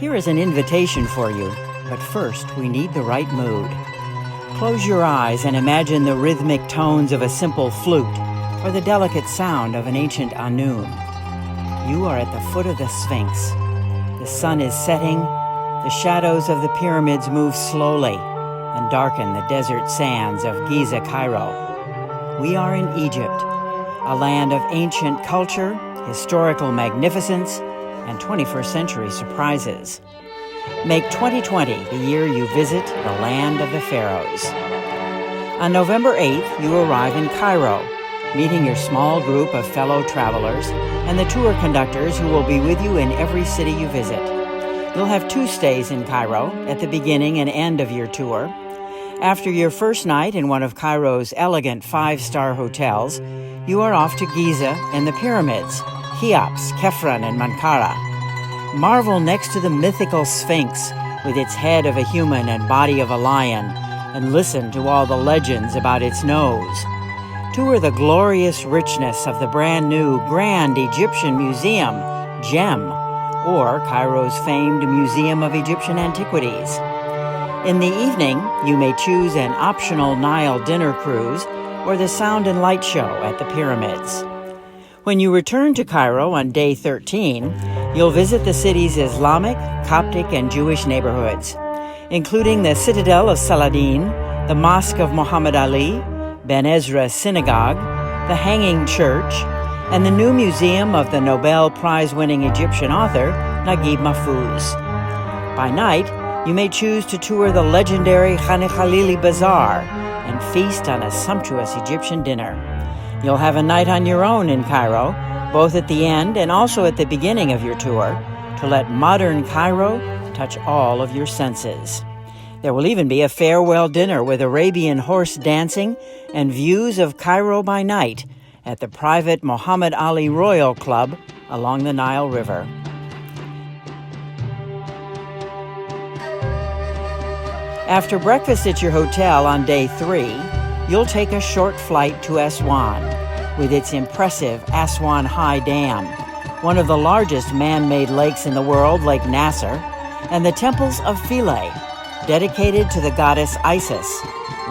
Here is an invitation for you, but first we need the right mood. Close your eyes and imagine the rhythmic tones of a simple flute or the delicate sound of an ancient anun. You are at the foot of the Sphinx. The sun is setting, the shadows of the pyramids move slowly and darken the desert sands of Giza, Cairo. We are in Egypt, a land of ancient culture, historical magnificence, and 21st century surprises. Make 2020 the year you visit the land of the pharaohs. On November 8th, you arrive in Cairo, meeting your small group of fellow travelers and the tour conductors who will be with you in every city you visit. You'll have 2 stays in Cairo at the beginning and end of your tour. After your first night in one of Cairo's elegant 5-star hotels, you are off to Giza and the pyramids, Cheops, Khafre, and Menkaure. Marvel next to the mythical Sphinx with its head of a human and body of a lion, and listen to all the legends about its nose. Tour the glorious richness of the brand new Grand Egyptian Museum, GEM, or Cairo's famed Museum of Egyptian Antiquities. In the evening, you may choose an optional Nile dinner cruise or the sound and light show at the pyramids. When you return to Cairo on day 13, you'll visit the city's Islamic, Coptic, and Jewish neighborhoods, including the Citadel of Saladin, the Mosque of Muhammad Ali, Ben Ezra Synagogue, the Hanging Church, and the new museum of the Nobel Prize-winning Egyptian author Naguib Mahfouz. By night, you may choose to tour the legendary Khan Khalili Bazaar and feast on a sumptuous Egyptian dinner. You'll have a night on your own in Cairo, both at the end and also at the beginning of your tour, to let modern Cairo touch all of your senses. There will even be a farewell dinner with Arabian horse dancing and views of Cairo by night at the private Muhammad Ali Royal Club along the Nile River. After breakfast at your hotel on day 3, you'll take a short flight to Aswan, with its impressive Aswan High Dam, one of the largest man-made lakes in the world, Lake Nasser, and the temples of Philae, dedicated to the goddess Isis,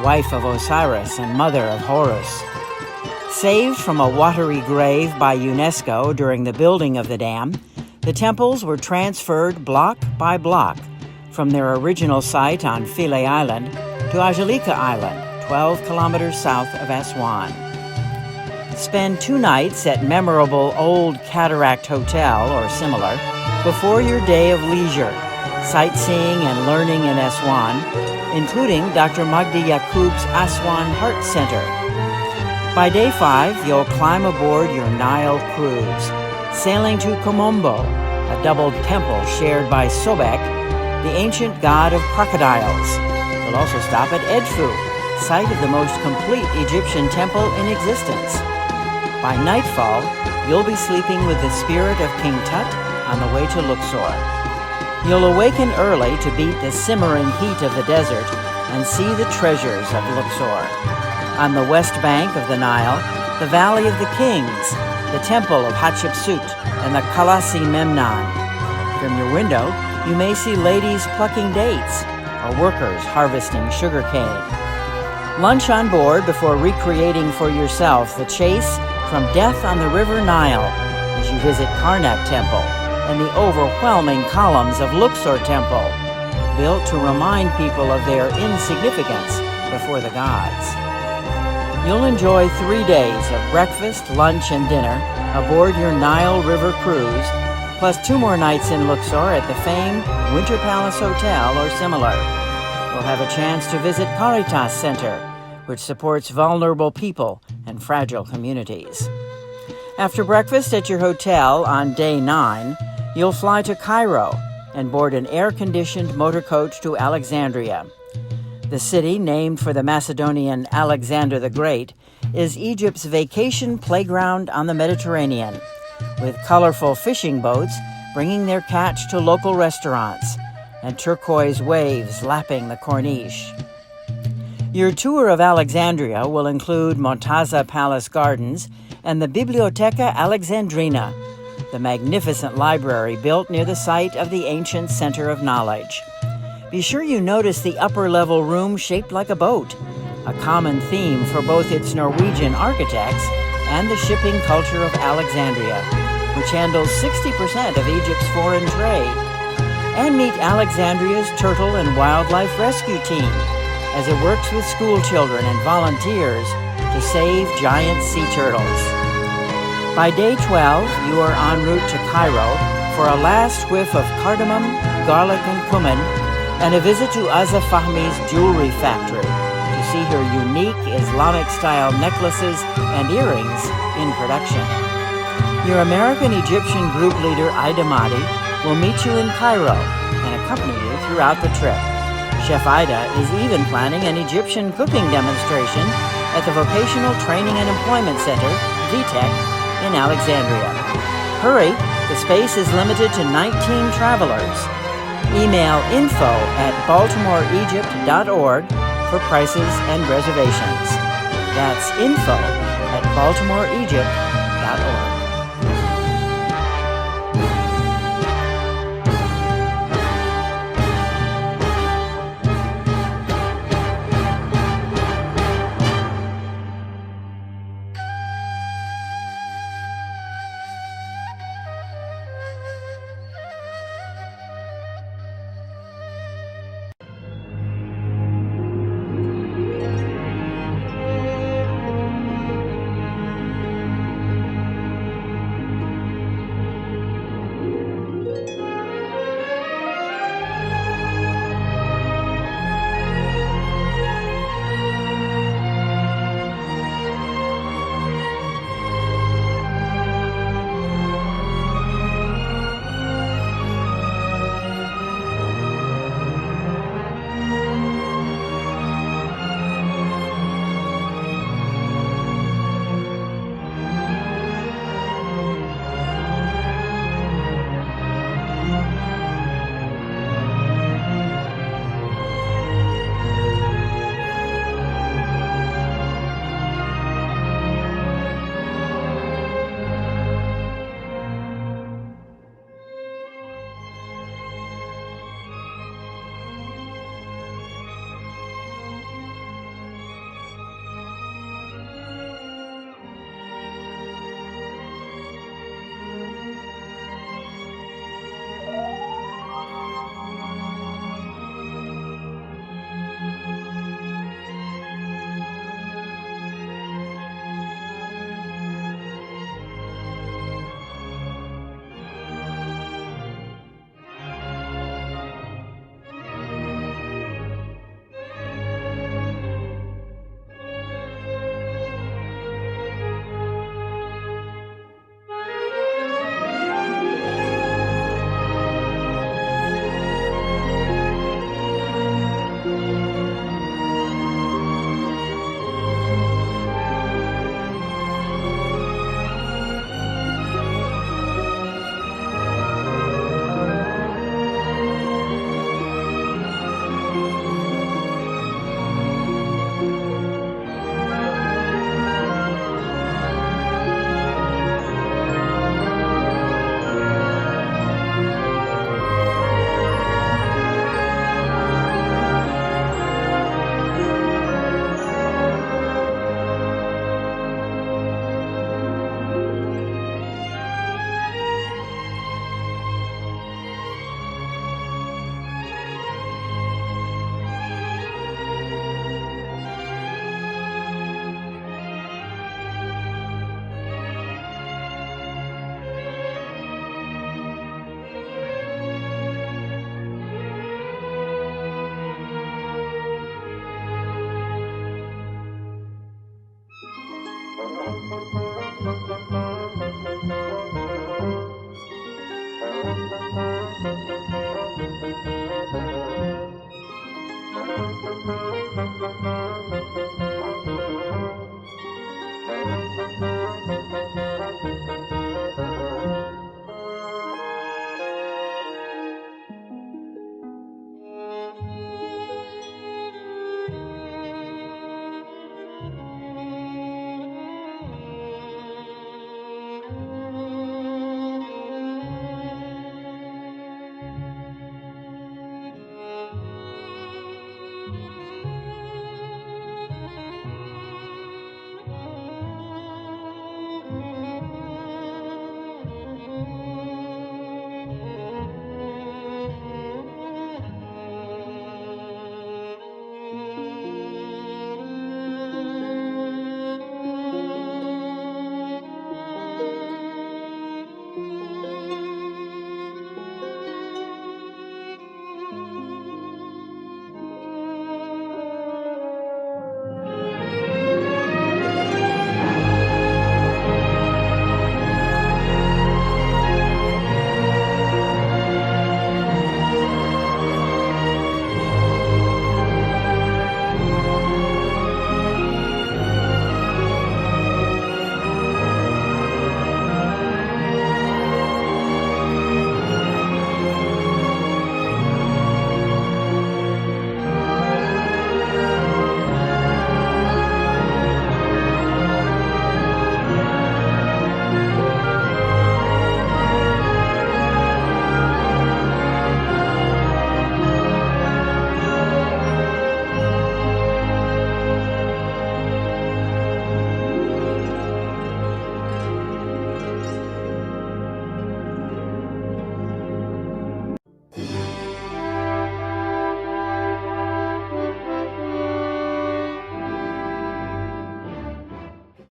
wife of Osiris and mother of Horus. Saved from a watery grave by UNESCO during the building of the dam, the temples were transferred block by block from their original site on Philae Island to Ajalika Island, 12 kilometers south of Aswan. Spend 2 nights at memorable Old Cataract Hotel or similar before your day of leisure, sightseeing and learning in Aswan, including Dr. Magdi Yacoub's Aswan Heart Center. By day 5, you'll climb aboard your Nile cruise, sailing to Komombo, a double temple shared by Sobek, the ancient god of crocodiles. You'll also stop at Edfu, site of the most complete Egyptian temple in existence. By nightfall, you'll be sleeping with the spirit of King Tut on the way to Luxor. You'll awaken early to beat the simmering heat of the desert and see the treasures of Luxor. On the west bank of the Nile, the Valley of the Kings, the Temple of Hatshepsut, and the Kalasi Memnon. From your window, you may see ladies plucking dates or workers harvesting sugarcane. Lunch on board before recreating for yourself the chase from death on the River Nile as you visit Karnak Temple and the overwhelming columns of Luxor Temple, built to remind people of their insignificance before the gods. You'll enjoy 3 days of breakfast, lunch, and dinner aboard your Nile River cruise, plus 2 more nights in Luxor at the famed Winter Palace Hotel or similar. You'll have a chance to visit Caritas Center, which supports vulnerable people and fragile communities. After breakfast at your hotel on day 9, you'll fly to Cairo and board an air-conditioned motor coach to Alexandria. The city, named for the Macedonian Alexander the Great, is Egypt's vacation playground on the Mediterranean, with colorful fishing boats bringing their catch to local restaurants and turquoise waves lapping the Corniche. Your tour of Alexandria will include Montaza Palace Gardens and the Biblioteca Alexandrina, the magnificent library built near the site of the ancient center of knowledge. Be sure you notice the upper-level room shaped like a boat, a common theme for both its Norwegian architects and the shipping culture of Alexandria, which handles 60% of Egypt's foreign trade. And meet Alexandria's turtle and wildlife rescue team as it works with school children and volunteers to save giant sea turtles. By day 12, you are en route to Cairo for a last whiff of cardamom, garlic, and cumin, and a visit to Azza Fahmi's jewelry factory to see her unique Islamic-style necklaces and earrings in production. Your American-Egyptian group leader, Ida Mahdi, will meet you in Cairo and accompany you throughout the trip. Chef Ida is even planning an Egyptian cooking demonstration at the Vocational Training and Employment Center, VTech, in Alexandria. Hurry, the space is limited to 19 travelers. Email info@baltimoreegypt.org for prices and reservations. That's info@baltimoreegypt.org.